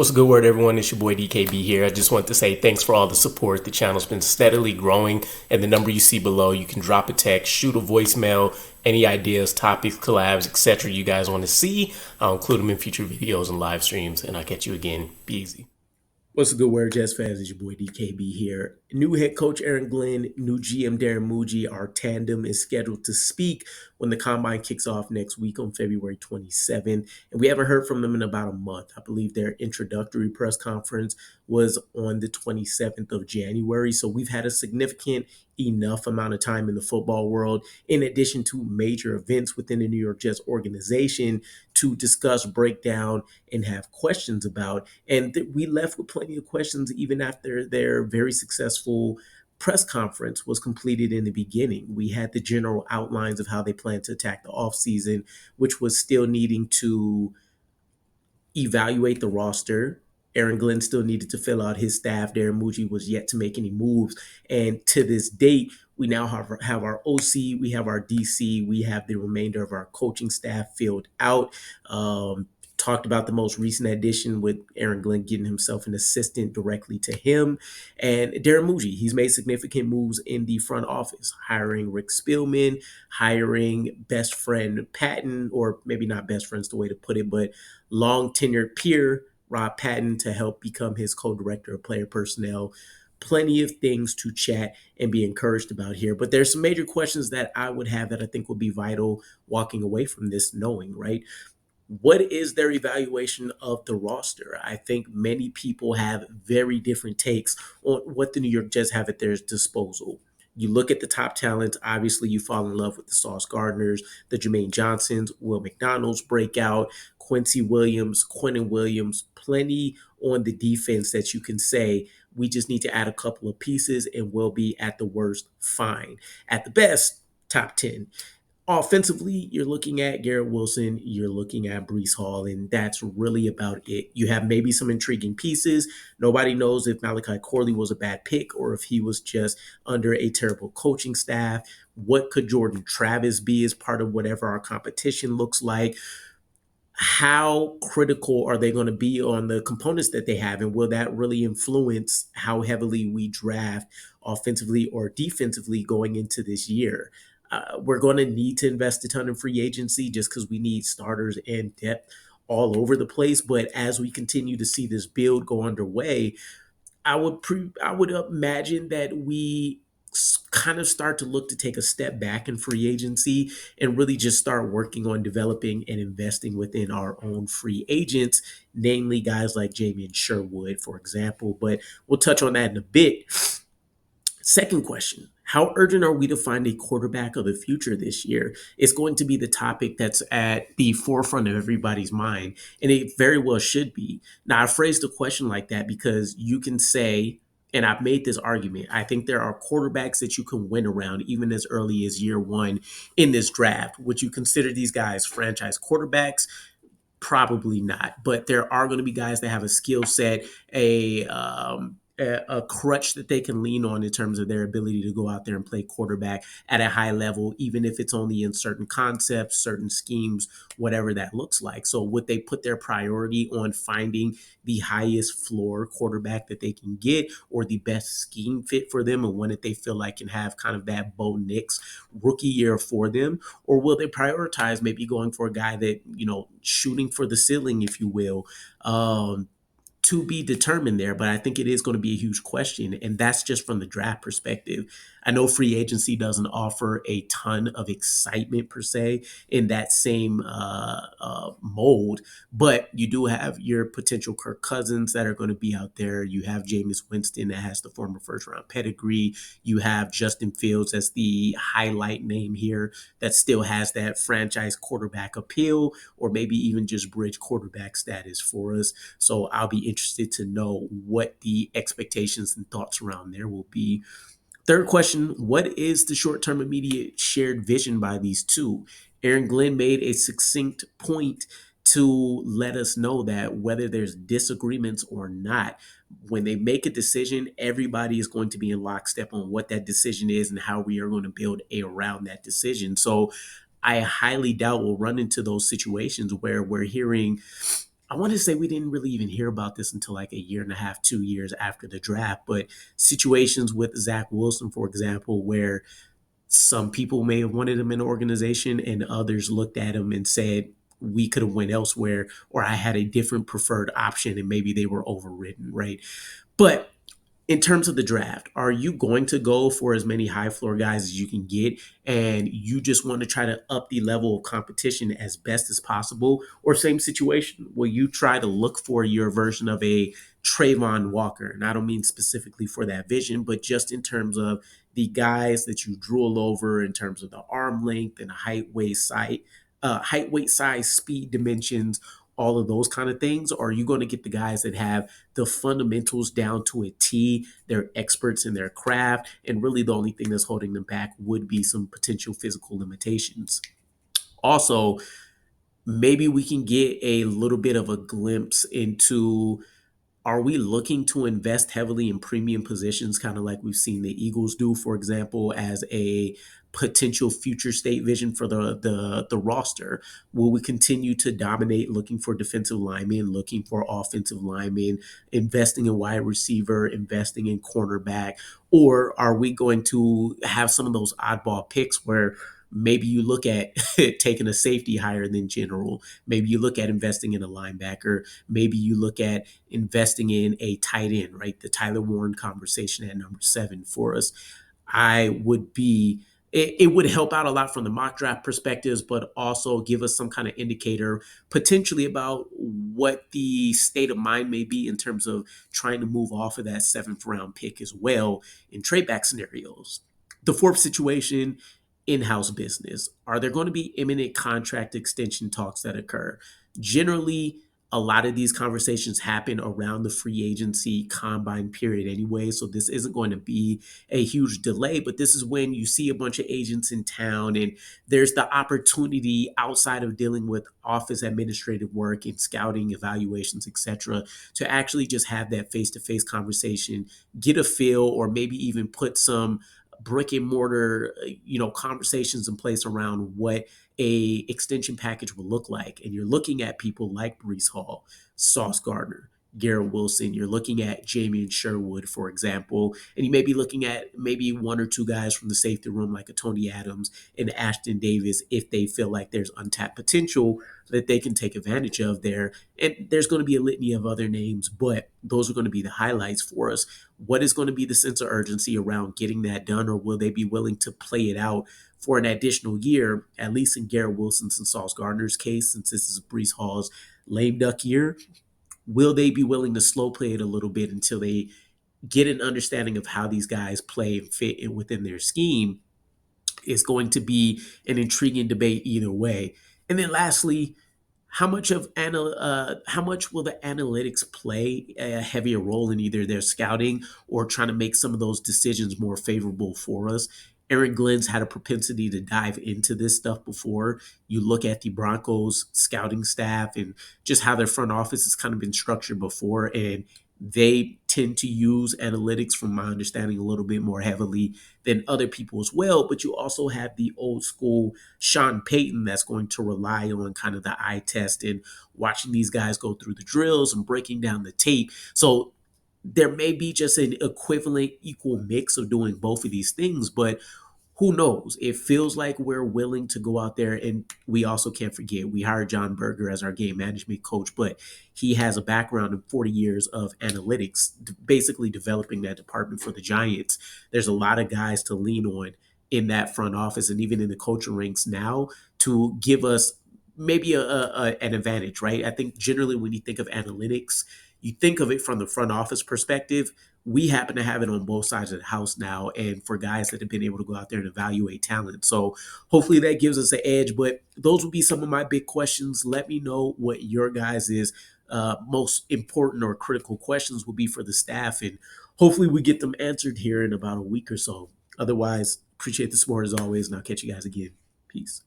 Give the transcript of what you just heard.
What's a good word, everyone? It's your boy DKB here. I just want to say thanks for all the support. The channel's been steadily growing, and the number you see below, you can drop a text, shoot a voicemail, any ideas, topics, collabs, etc. you guys want to see. I'll include them in future videos and live streams, and I'll catch you again. Be easy. What's a good word, Jets fans? It's your boy DKB here. New head coach Aaron Glenn, new GM Darren Mougey. Our tandem is scheduled to speak when the combine kicks off next week on February 27th. And we haven't heard from them in about a month. I believe their introductory press conference was on the 27th of January. So we've had a significant enough amount of time in the football world, in addition to major events within the New York Jets organization, to discuss, break down, and have questions about. And we left with plenty of questions even after their very successful press conference was completed in the beginning. We had the general outlines of how they plan to attack the offseason, which was still needing to evaluate the roster. Aaron Glenn still needed to fill out his staff. Darren Mougey was yet to make any moves. And to this date, we now have our OC, we have our DC, we have the remainder of our coaching staff filled out. Talked about the most recent addition with Aaron Glenn getting himself an assistant directly to him. And Darren Mougey, he's made significant moves in the front office, hiring Rick Spielman, hiring best friend Patton, or maybe not best friend's the way to put it, but long tenured peer Rob Patton to help become his co-director of player personnel. Plenty of things to chat and be encouraged about here. But there's some major questions that I would have that I think would be vital walking away from this knowing, right? What is their evaluation of the roster? I think many people have very different takes on what the New York Jets have at their disposal. You look at the top talent, obviously you fall in love with the Sauce Gardners, the Jermaine Johnsons, Will McDonald's breakout, Quincy Williams, Quentin Williams, plenty on the defense that you can say we just need to add a couple of pieces and we'll be at the worst fine. At the best, top 10. Offensively, you're looking at Garrett Wilson, you're looking at Breece Hall, and that's really about it. You have maybe some intriguing pieces. Nobody knows if Malachi Corley was a bad pick or if he was just under a terrible coaching staff. What could Jordan Travis be as part of whatever our competition looks like? How critical are they going to be on the components that they have? And will that really influence how heavily we draft offensively or defensively going into this year? We're going to need to invest a ton in free agency just because we need starters and depth all over the place. But as we continue to see this build go underway, I would imagine that we kind of start to look to take a step back in free agency and really just start working on developing and investing within our own free agents, namely guys like Jamian Sherwood, for example. But we'll touch on that in a bit. Second question. How urgent are we to find a quarterback of the future this year? It's going to be the topic that's at the forefront of everybody's mind, and it very well should be. Now, I phrased the question like that because you can say, and I've made this argument, I think there are quarterbacks that you can win around even as early as year one in this draft. Would you consider these guys franchise quarterbacks? Probably not, but there are going to be guys that have a skill set, a crutch that they can lean on in terms of their ability to go out there and play quarterback at a high level, even if it's only in certain concepts, certain schemes, whatever that looks like. So would they put their priority on finding the highest floor quarterback that they can get or the best scheme fit for them and one that they feel like can have kind of that Bo Nix rookie year for them? Or will they prioritize maybe going for a guy that, shooting for the ceiling, if you will, to be determined there, but I think it is going to be a huge question, and that's just from the draft perspective. I know free agency doesn't offer a ton of excitement per se in that same mold, but you do have your potential Kirk Cousins that are going to be out there. You have Jameis Winston that has the former first-round pedigree. You have Justin Fields as the highlight name here that still has that franchise quarterback appeal, or maybe even just bridge quarterback status for us. So I'll be interested to know what the expectations and thoughts around there will be. Third question, what is the short-term immediate shared vision by these two? Aaron Glenn made a succinct point to let us know that whether there's disagreements or not, when they make a decision, everybody is going to be in lockstep on what that decision is and how we are going to build around that decision. So I highly doubt we'll run into those situations where we're hearing I want to say we didn't really even hear about this until like a year and a half, 2 years after the draft, but situations with Zach Wilson, for example, where some people may have wanted him in the organization and others looked at him and said, we could have went elsewhere, or I had a different preferred option and maybe they were overridden, right? But in terms of the draft, are you going to go for as many high floor guys as you can get and you just want to try to up the level of competition as best as possible? Or same situation, will you try to look for your version of a Trayvon Walker? And I don't mean specifically for that vision, but just in terms of the guys that you drool over in terms of the arm length and height, weight, size, speed dimensions, all of those kind of things? Or are you going to get the guys that have the fundamentals down to a T? They're experts in their craft, and really the only thing that's holding them back would be some potential physical limitations. Also, maybe we can get a little bit of a glimpse into, are we looking to invest heavily in premium positions, kind of like we've seen the Eagles do, for example, as a potential future state vision for the roster? Will we continue to dominate looking for defensive linemen, looking for offensive linemen, investing in wide receiver, investing in cornerback? Or are we going to have some of those oddball picks where maybe you look at taking a safety higher than general, maybe you look at investing in a linebacker, maybe you look at investing in a tight end, right? The Tyler Warren conversation at number 7 for us. I would be, it would help out a lot from the mock draft perspectives, but also give us some kind of indicator potentially about what the state of mind may be in terms of trying to move off of that 7th round pick as well in trade back scenarios. The fourth situation, in-house business. Are there going to be imminent contract extension talks that occur? Generally, a lot of these conversations happen around the free agency combine period anyway, so this isn't going to be a huge delay, but this is when you see a bunch of agents in town and there's the opportunity outside of dealing with office administrative work and scouting evaluations, etc., to actually just have that face-to-face conversation, get a feel, or maybe even put some brick and mortar, conversations in place around what a extension package will look like. And you're looking at people like Brees Hall, Sauce Gardner, Garrett Wilson. You're looking at Jamie and Sherwood, for example, and you may be looking at maybe one or two guys from the safety room like a Tony Adams and Ashton Davis if they feel like there's untapped potential that they can take advantage of there. And there's going to be a litany of other names, but those are going to be the highlights for us. What is going to be the sense of urgency around getting that done, or will they be willing to play it out for an additional year, at least in Garrett Wilson's and Sauce Gardner's case, since this is Brees Hall's lame duck year? Will they be willing to slow play it a little bit until they get an understanding of how these guys play and fit within their scheme? Is going to be an intriguing debate either way. And then lastly, how much will the analytics play a heavier role in either their scouting or trying to make some of those decisions more favorable for us? Aaron Glenn's had a propensity to dive into this stuff before. You look at the Broncos scouting staff and just how their front office has kind of been structured before, and they tend to use analytics, from my understanding, a little bit more heavily than other people as well. But you also have the old school Sean Payton that's going to rely on kind of the eye test and watching these guys go through the drills and breaking down the tape. So there may be just an equivalent, equal mix of doing both of these things, but who knows? It feels like we're willing to go out there, and we also can't forget we hired John Berger as our game management coach, but he has a background in 40 years of analytics, basically developing that department for the Giants. There's a lot of guys to lean on in that front office and even in the coaching ranks now to give us maybe an advantage, right? I think generally when you think of analytics, you think of it from the front office perspective. We happen to have it on both sides of the house now, and for guys that have been able to go out there and evaluate talent. So hopefully that gives us an edge. But those would be some of my big questions. Let me know what your guys' most important or critical questions will be for the staff, and hopefully we get them answered here in about a week or so. Otherwise, appreciate the support as always, and I'll catch you guys again. Peace.